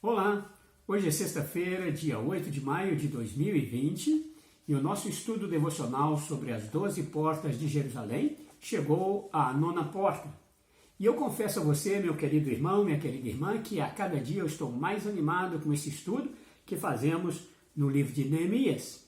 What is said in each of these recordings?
Olá, hoje é sexta-feira, dia 8 de maio de 2020 e o nosso estudo devocional sobre as 12 portas de Jerusalém chegou à nona porta. E eu confesso a você, meu querido irmão, minha querida irmã, que a cada dia eu estou mais animado com esse estudo que fazemos no livro de Neemias.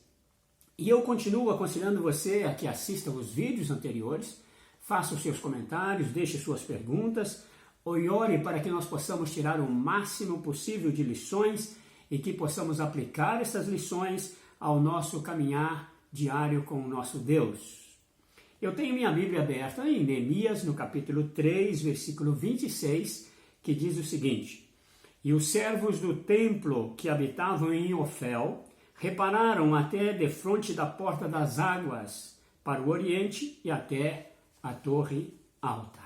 E eu continuo aconselhando você a que assista os vídeos anteriores, faça os seus comentários, deixe suas perguntas, e ore para que nós possamos tirar o máximo possível de lições e que possamos aplicar essas lições ao nosso caminhar diário com o nosso Deus. Eu tenho minha Bíblia aberta em Neemias, no capítulo 3, versículo 26, que diz o seguinte: E os servos do templo que habitavam em Ofel repararam até defronte da porta das águas, para o oriente e até a torre alta.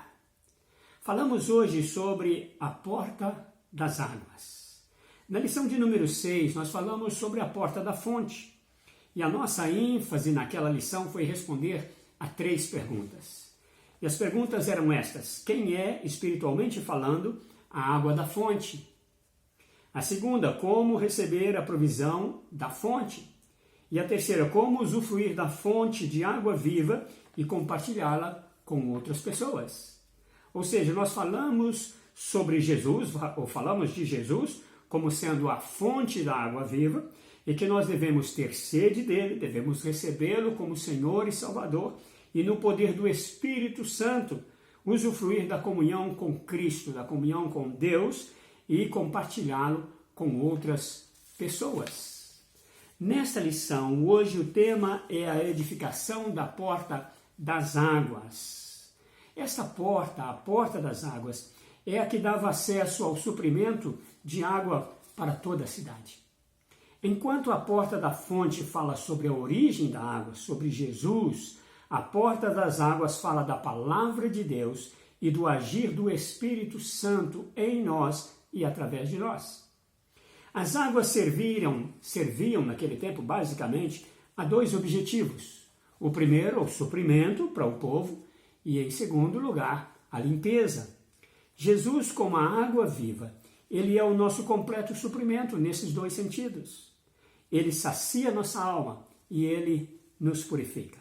Falamos hoje sobre a porta das águas. Na lição de número 6, nós falamos sobre a porta da fonte. E a nossa ênfase naquela lição foi responder a 3 perguntas. E as perguntas eram estas: quem é, espiritualmente falando, a água da fonte? A segunda, como receber a provisão da fonte? E a terceira, como usufruir da fonte de água viva e compartilhá-la com outras pessoas? Ou seja, nós falamos sobre Jesus, ou falamos de Jesus como sendo a fonte da água viva e que nós devemos ter sede dele, devemos recebê-lo como Senhor e Salvador e no poder do Espírito Santo usufruir da comunhão com Cristo, da comunhão com Deus e compartilhá-lo com outras pessoas. Nesta lição, hoje o tema é a edificação da porta das águas. Esta porta, a porta das águas, é a que dava acesso ao suprimento de água para toda a cidade. Enquanto a porta da fonte fala sobre a origem da água, sobre Jesus, a porta das águas fala da palavra de Deus e do agir do Espírito Santo em nós e através de nós. As águas serviam naquele tempo basicamente a 2 objetivos. O primeiro, o suprimento para o povo, e, em segundo lugar, a limpeza. Jesus, como a água viva, ele é o nosso completo suprimento nesses 2 sentidos. Ele sacia nossa alma e ele nos purifica.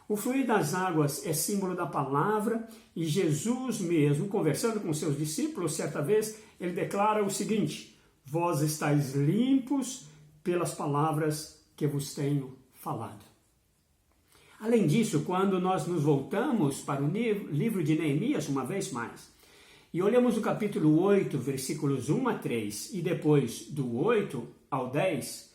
O fluir das águas é símbolo da palavra e Jesus mesmo, conversando com seus discípulos, certa vez, ele declara o seguinte: vós estáis limpos pelas palavras que vos tenho falado. Além disso, quando nós nos voltamos para o livro de Neemias, uma vez mais, e olhamos o capítulo 8, versículos 1 a 3, e depois do 8 ao 10,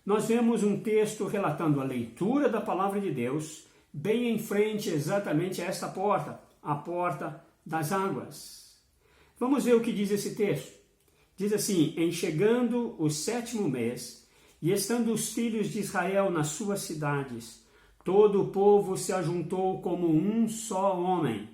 nós vemos um texto relatando a leitura da palavra de Deus, bem em frente exatamente a esta porta, a porta das águas. Vamos ver o que diz esse texto. Diz assim: em chegando o 7º mês, e estando os filhos de Israel nas suas cidades, todo o povo se ajuntou como um só homem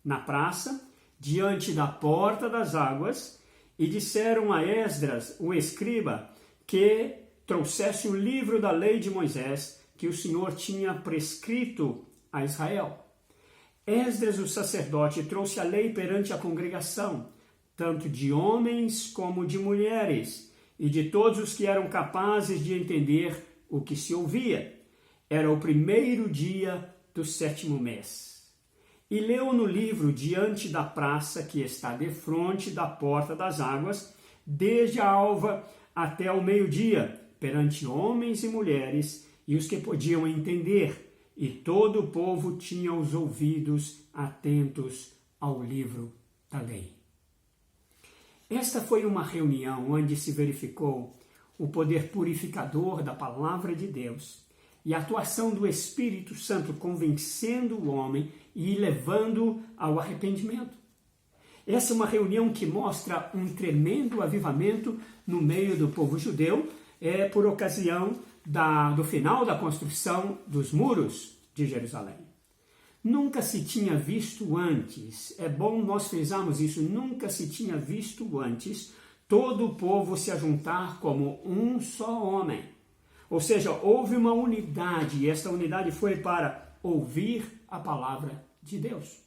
na praça, diante da porta das águas, e disseram a Esdras, o escriba, que trouxesse o livro da lei de Moisés, que o Senhor tinha prescrito a Israel. Esdras, o sacerdote, trouxe a lei perante a congregação, tanto de homens como de mulheres, e de todos os que eram capazes de entender o que se ouvia. Era o 1º dia do 7º mês. E leu no livro diante da praça que está defronte da porta das águas, desde a alva até o meio-dia, perante homens e mulheres, e os que podiam entender, e todo o povo tinha os ouvidos atentos ao livro da lei. Esta foi uma reunião onde se verificou o poder purificador da palavra de Deus, e a atuação do Espírito Santo convencendo o homem e levando ao arrependimento. Essa é uma reunião que mostra um tremendo avivamento no meio do povo judeu, por ocasião do final da construção dos muros de Jerusalém. Nunca se tinha visto antes, é bom nós frisarmos isso, nunca se tinha visto antes todo o povo se ajuntar como um só homem. Ou seja, houve uma unidade, e esta unidade foi para ouvir a palavra de Deus.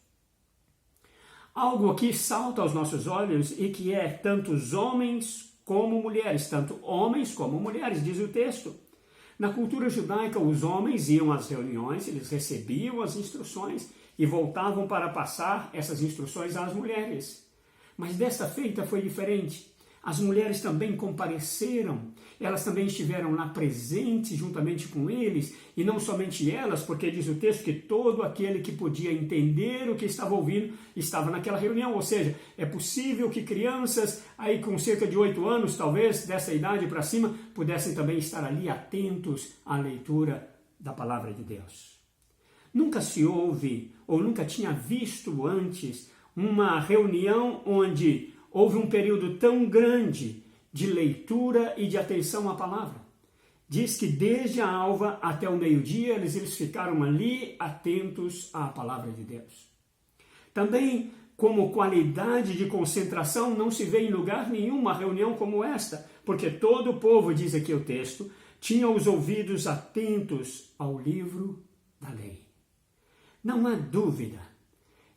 Algo que salta aos nossos olhos e que é tanto os homens como mulheres, tanto homens como mulheres, diz o texto. Na cultura judaica, os homens iam às reuniões, eles recebiam as instruções e voltavam para passar essas instruções às mulheres. Mas desta feita foi diferente. As mulheres também compareceram, elas também estiveram lá presentes juntamente com eles, e não somente elas, porque diz o texto que todo aquele que podia entender o que estava ouvindo estava naquela reunião, ou seja, é possível que crianças aí com cerca de 8 anos, talvez, dessa idade para cima, pudessem também estar ali atentos à leitura da palavra de Deus. Nunca se houve, ou nunca tinha visto antes, uma reunião onde houve um período tão grande de leitura e de atenção à palavra. Diz que desde a alva até o meio-dia eles ficaram ali atentos à palavra de Deus. Também, como qualidade de concentração, não se vê em lugar nenhum uma reunião como esta, porque todo o povo, diz aqui o texto, tinha os ouvidos atentos ao livro da lei. Não há dúvida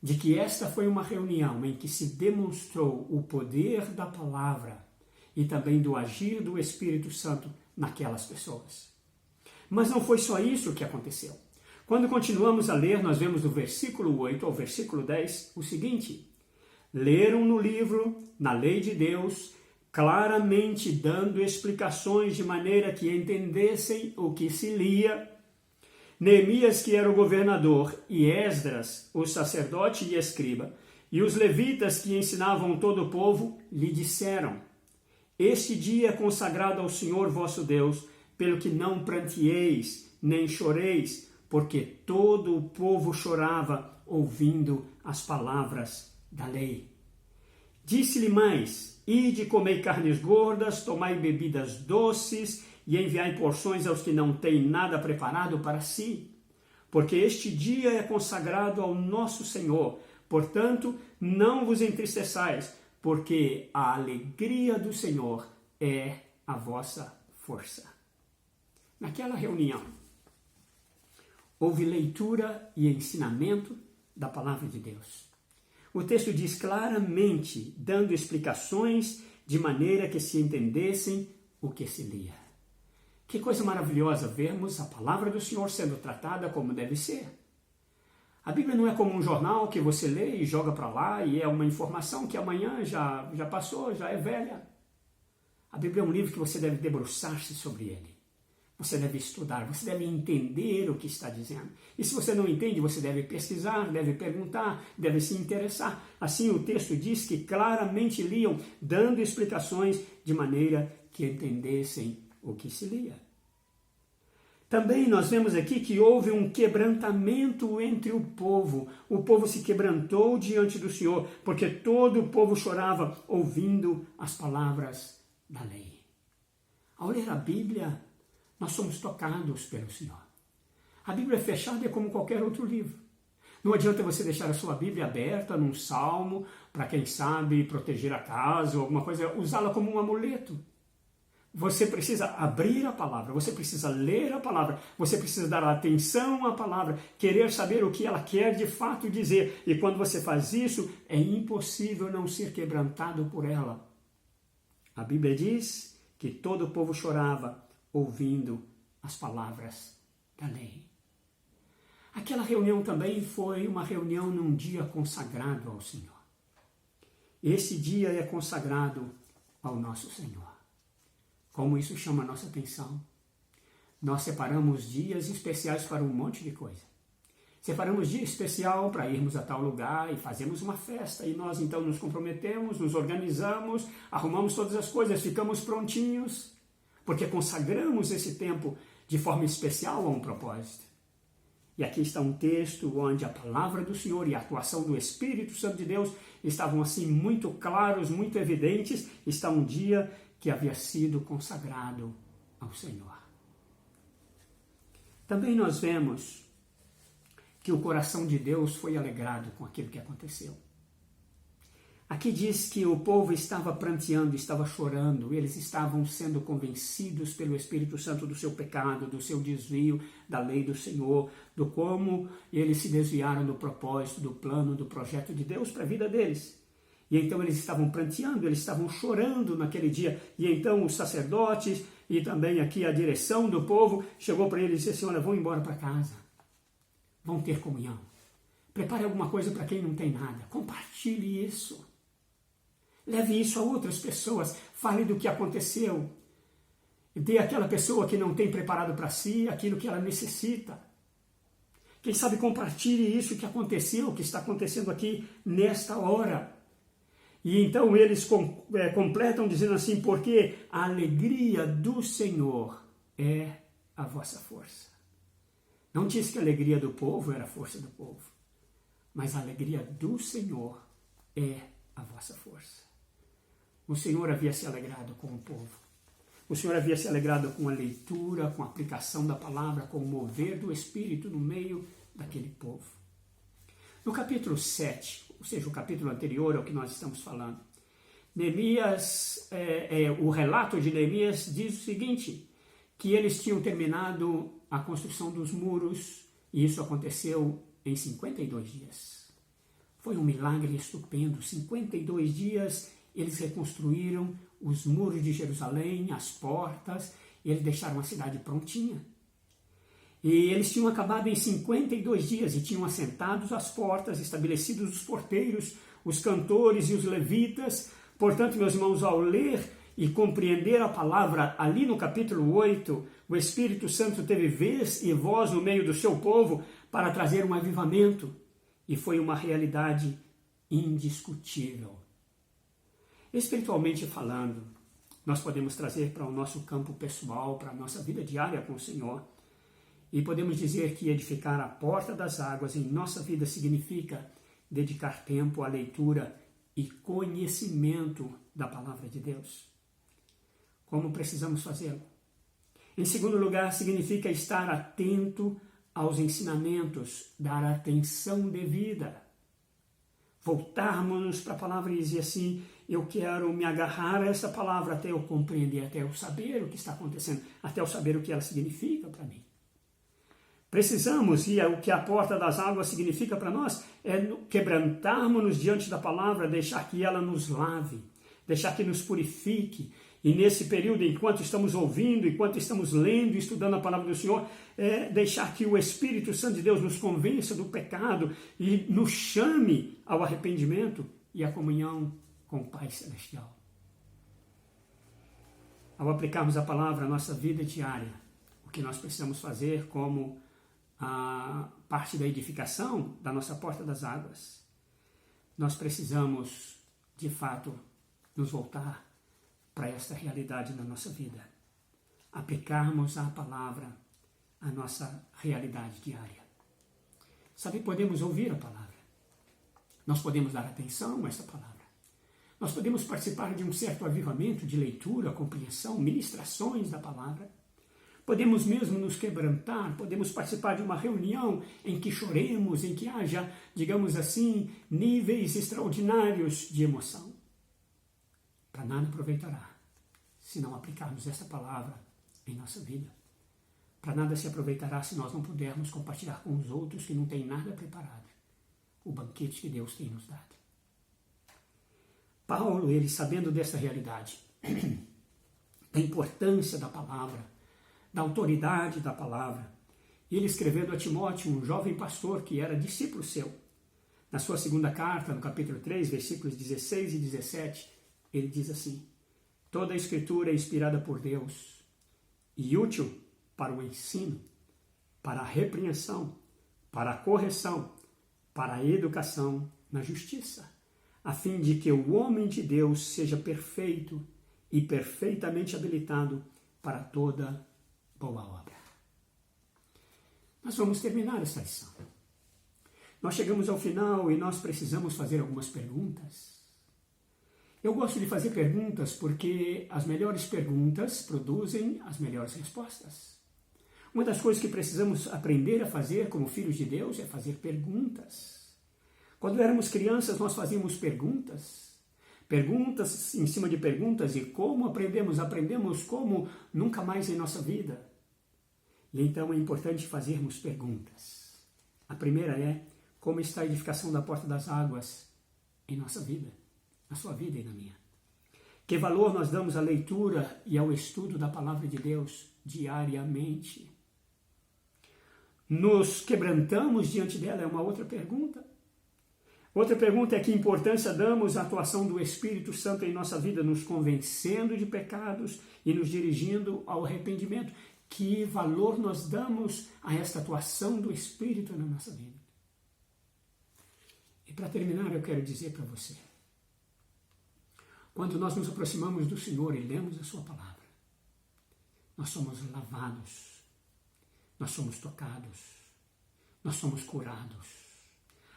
de que esta foi uma reunião em que se demonstrou o poder da palavra e também do agir do Espírito Santo naquelas pessoas. Mas não foi só isso que aconteceu. Quando continuamos a ler, nós vemos do versículo 8 ao versículo 10 o seguinte: leram no livro, na lei de Deus, claramente dando explicações de maneira que entendessem o que se lia. Neemias, que era o governador, e Esdras, o sacerdote e escriba, e os levitas que ensinavam todo o povo, lhe disseram: este dia é consagrado ao Senhor vosso Deus, pelo que não pranteeis, nem choreis, porque todo o povo chorava ouvindo as palavras da lei. Disse-lhe mais: ide, comei carnes gordas, tomai bebidas doces, e enviai porções aos que não têm nada preparado para si, porque este dia é consagrado ao nosso Senhor. Portanto, não vos entristeçais, porque a alegria do Senhor é a vossa força. Naquela reunião, houve leitura e ensinamento da palavra de Deus. O texto diz claramente, dando explicações de maneira que se entendessem o que se lia. Que coisa maravilhosa vermos a palavra do Senhor sendo tratada como deve ser. A Bíblia não é como um jornal que você lê e joga para lá e é uma informação que amanhã já passou, já é velha. A Bíblia é um livro que você deve debruçar-se sobre ele. Você deve estudar, você deve entender o que está dizendo. E se você não entende, você deve pesquisar, deve perguntar, deve se interessar. Assim o texto diz que claramente liam, dando explicações de maneira que entendessem o que se lia. Também nós vemos aqui que houve um quebrantamento entre o povo. O povo se quebrantou diante do Senhor, porque todo o povo chorava ouvindo as palavras da lei. Ao ler a Bíblia, nós somos tocados pelo Senhor. A Bíblia fechada é como qualquer outro livro. Não adianta você deixar a sua Bíblia aberta num salmo, para quem sabe proteger a casa ou alguma coisa, usá-la como um amuleto. Você precisa abrir a palavra, você precisa ler a palavra, você precisa dar atenção à palavra, querer saber o que ela quer de fato dizer. E quando você faz isso, é impossível não ser quebrantado por ela. A Bíblia diz que todo o povo chorava ouvindo as palavras da lei. Aquela reunião também foi uma reunião num dia consagrado ao Senhor. Esse dia é consagrado ao nosso Senhor. Como isso chama a nossa atenção? Nós separamos dias especiais para um monte de coisa. Separamos dia especial para irmos a tal lugar e fazemos uma festa. E nós então nos comprometemos, nos organizamos, arrumamos todas as coisas, ficamos prontinhos, porque consagramos esse tempo de forma especial a um propósito. E aqui está um texto onde a palavra do Senhor e a atuação do Espírito Santo de Deus estavam assim muito claros, muito evidentes. Está um dia que havia sido consagrado ao Senhor. Também nós vemos que o coração de Deus foi alegrado com aquilo que aconteceu. Aqui diz que o povo estava pranteando, estava chorando, eles estavam sendo convencidos pelo Espírito Santo do seu pecado, do seu desvio da lei do Senhor, do como eles se desviaram do propósito, do plano, do projeto de Deus para a vida deles. E então eles estavam pranteando, eles estavam chorando naquele dia. E então os sacerdotes e também aqui a direção do povo chegou para eles e disse assim, olha, vão embora para casa. Vão ter comunhão. Prepare alguma coisa para quem não tem nada. Compartilhe isso. Leve isso a outras pessoas. Fale do que aconteceu. Dê àquela pessoa que não tem preparado para si aquilo que ela necessita. Quem sabe compartilhe isso que aconteceu, que está acontecendo aqui nesta hora. E então eles completam dizendo assim, porque a alegria do Senhor é a vossa força. Não diz que a alegria do povo era a força do povo, mas a alegria do Senhor é a vossa força. O Senhor havia se alegrado com o povo. O Senhor havia se alegrado com a leitura, com a aplicação da palavra, com o mover do Espírito no meio daquele povo. No capítulo 7, ou seja, o capítulo anterior ao que nós estamos falando, Neemias, o relato de Neemias diz o seguinte, que eles tinham terminado a construção dos muros, e isso aconteceu em 52 dias. Foi um milagre estupendo. 52 dias eles reconstruíram os muros de Jerusalém, as portas, e eles deixaram a cidade prontinha. E eles tinham acabado em 52 dias e tinham assentados as portas, estabelecidos os porteiros, os cantores e os levitas. Portanto, meus irmãos, ao ler e compreender a palavra ali no capítulo 8, o Espírito Santo teve vez e voz no meio do seu povo para trazer um avivamento. E foi uma realidade indiscutível. Espiritualmente falando, nós podemos trazer para o nosso campo pessoal, para a nossa vida diária com o Senhor, e podemos dizer que edificar a porta das águas em nossa vida significa dedicar tempo à leitura e conhecimento da palavra de Deus. Como precisamos fazê-lo? Em segundo lugar, significa estar atento aos ensinamentos, dar atenção devida. Voltarmos para a palavra e dizer assim, eu quero me agarrar a essa palavra até eu compreender, até eu saber o que está acontecendo, até eu saber o que ela significa para mim. Precisamos, e o que a porta das águas significa para nós, é quebrantarmos-nos diante da palavra, deixar que ela nos lave, deixar que nos purifique. E nesse período, enquanto estamos ouvindo, enquanto estamos lendo e estudando a palavra do Senhor, deixar que o Espírito Santo de Deus nos convença do pecado e nos chame ao arrependimento e à comunhão com o Pai Celestial. Ao aplicarmos a palavra à nossa vida diária, o que nós precisamos fazer como a parte da edificação da nossa porta das águas, nós precisamos, de fato, nos voltar para esta realidade na nossa vida. Aplicarmos a palavra à nossa realidade diária. Sabe, podemos ouvir a palavra. Nós podemos dar atenção a esta palavra. Nós podemos participar de um certo avivamento de leitura, compreensão, ministrações da palavra. Podemos mesmo nos quebrantar, podemos participar de uma reunião em que choremos, em que haja, digamos assim, níveis extraordinários de emoção. Para nada aproveitará se não aplicarmos essa palavra em nossa vida. Para nada se aproveitará se nós não pudermos compartilhar com os outros que não têm nada preparado o banquete que Deus tem nos dado. Paulo, ele sabendo dessa realidade, da importância da palavra, da autoridade da palavra, ele escrevendo a Timóteo, um jovem pastor que era discípulo seu, na sua segunda carta, no capítulo 3, versículos 16 e 17, ele diz assim, toda a escritura é inspirada por Deus e útil para o ensino, para a repreensão, para a correção, para a educação na justiça, a fim de que o homem de Deus seja perfeito e perfeitamente habilitado para toda boa obra. Nós vamos terminar esta lição. Nós chegamos ao final e nós precisamos fazer algumas perguntas. Eu gosto de fazer perguntas porque as melhores perguntas produzem as melhores respostas. Uma das coisas que precisamos aprender a fazer como filhos de Deus é fazer perguntas. Quando éramos crianças, nós fazíamos perguntas em cima de perguntas, e como aprendemos? Aprendemos como nunca mais em nossa vida. E então é importante fazermos perguntas. A primeira é, como está a edificação da porta das águas em nossa vida? na sua vida e na minha. Que valor nós damos à leitura e ao estudo da palavra de Deus diariamente? Nos quebrantamos diante dela? É uma outra pergunta. Outra pergunta é que importância damos à atuação do Espírito Santo em nossa vida, nos convencendo de pecados e nos dirigindo ao arrependimento. Que valor nós damos a esta atuação do Espírito na nossa vida? E para terminar, eu quero dizer para você, quando nós nos aproximamos do Senhor e lemos a sua palavra, nós somos lavados, nós somos tocados, nós somos curados.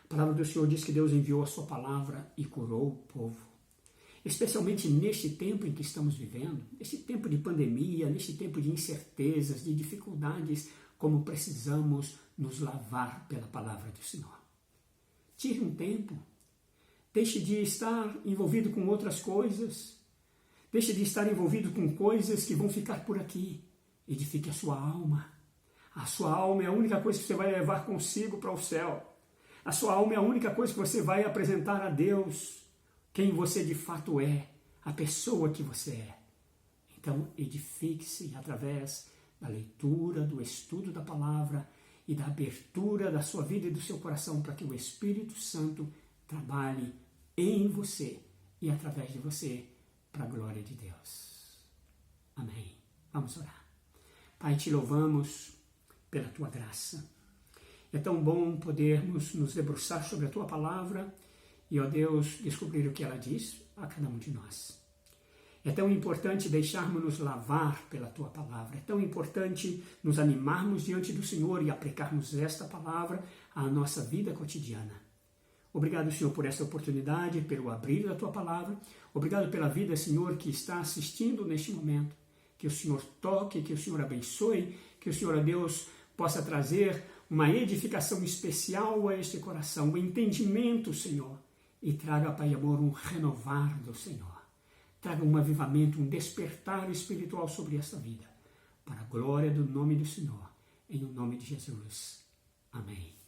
A palavra do Senhor diz que Deus enviou a sua palavra e curou o povo. Especialmente neste tempo em que estamos vivendo, neste tempo de pandemia, neste tempo de incertezas, de dificuldades, como precisamos nos lavar pela palavra do Senhor. Tire um tempo, deixe de estar envolvido com outras coisas, deixe de estar envolvido com coisas que vão ficar por aqui. Edifique a sua alma. A sua alma é a única coisa que você vai levar consigo para o céu. A sua alma é a única coisa que você vai apresentar a Deus. Quem você de fato é, a pessoa que você é. Então, edifique-se através da leitura, do estudo da palavra e da abertura da sua vida e do seu coração para que o Espírito Santo trabalhe em você e através de você para a glória de Deus. Amém. Vamos orar. Pai, te louvamos pela tua graça. É tão bom podermos nos debruçar sobre a tua palavra e, ó Deus, descobrir o que ela diz a cada um de nós. É tão importante deixarmos-nos lavar pela tua palavra. É tão importante nos animarmos diante do Senhor e aplicarmos esta palavra à nossa vida cotidiana. Obrigado, Senhor, por esta oportunidade, pelo abrir da tua palavra. Obrigado pela vida, Senhor, que está assistindo neste momento. Que o Senhor toque, que o Senhor abençoe, que o Senhor, ó Deus, possa trazer uma edificação especial a este coração, um entendimento, Senhor, e traga, Pai amor, um renovar do Senhor. Traga um avivamento, um despertar espiritual sobre esta vida, para a glória do nome do Senhor, em nome de Jesus. Amém.